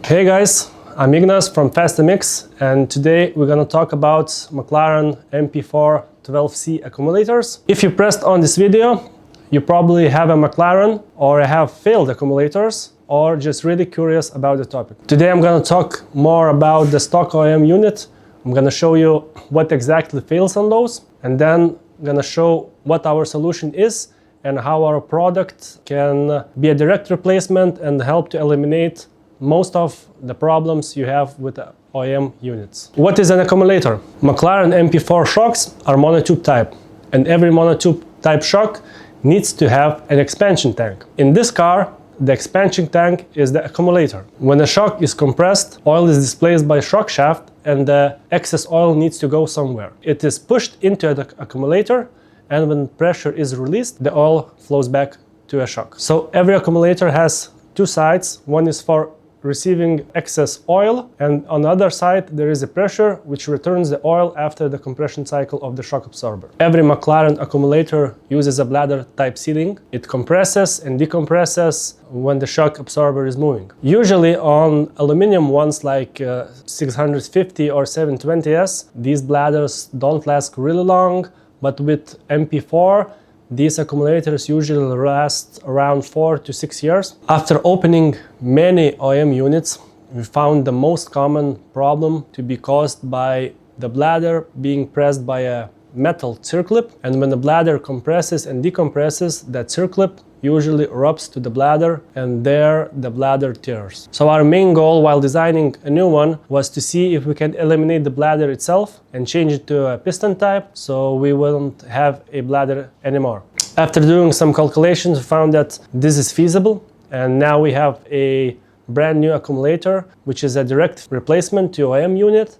Hey guys, I'm Ignas from FastMX, and today we're gonna talk about McLaren MP4-12C accumulators. If you pressed on this video, you probably have a McLaren or have failed accumulators or just really curious about the topic. Today I'm gonna talk more about the stock OEM unit. I'm gonna show you what exactly fails on those, and then I'm gonna show what our solution is and how our product can be a direct replacement and help to eliminate most of the problems you have with the OEM units. What is an accumulator? McLaren MP4 shocks are monotube type, and every monotube type shock needs to have an expansion tank. In this car, the expansion tank is the accumulator. When the shock is compressed, oil is displaced by shock shaft and the excess oil needs to go somewhere. It is pushed into the accumulator, and when pressure is released, the oil flows back to a shock. So every accumulator has two sides. One is for receiving excess oil, and on the other side there is a pressure which returns the oil after the compression cycle of the shock absorber. Every McLaren accumulator uses a bladder type sealing. It compresses and decompresses when the shock absorber is moving. Usually on aluminum ones like 650 or 720S, these bladders don't last really long, but with MP4 these accumulators usually last around 4 to 6 years. After opening many OEM units, we found the most common problem to be caused by the bladder being pressed by a metal circlip, and when the bladder compresses and decompresses, that circlip usually rubs to the bladder, and there the bladder tears. So our main goal while designing a new one was to see if we can eliminate the bladder itself and change it to a piston type, so we wouldn't have a bladder anymore. After doing some calculations, we found that this is feasible, and now we have a brand new accumulator which is a direct replacement to OEM unit,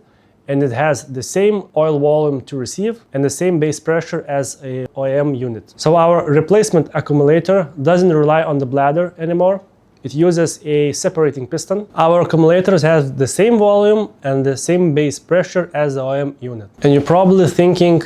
and it has the same oil volume to receive and the same base pressure as a OEM unit. So our replacement accumulator doesn't rely on the bladder anymore. It uses a separating piston. Our accumulators have the same volume and the same base pressure as the OEM unit. And you're probably thinking,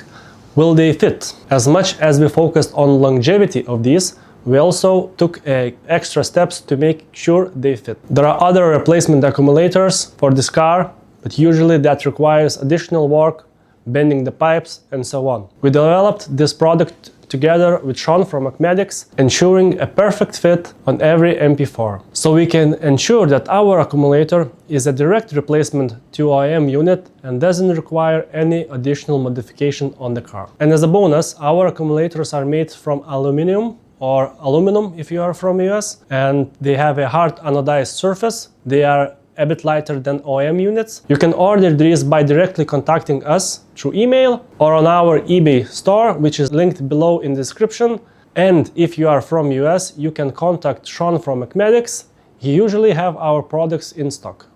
will they fit? As much as we focused on longevity of these, we also took extra steps to make sure they fit. There are other replacement accumulators for this car, but usually that requires additional work, bending the pipes and so on. We developed this product together with Sean from McMedics, ensuring a perfect fit on every MP4. So we can ensure that our accumulator is a direct replacement to OEM unit and doesn't require any additional modification on the car. And as a bonus, our accumulators are made from aluminum or aluminum if you are from US, and they have a hard anodized surface. They are a bit lighter than OEM units. You can order these by directly contacting us through email or on our eBay store, which is linked below in the description. And if you are from US, you can contact Sean from McMedics. He usually have our products in stock.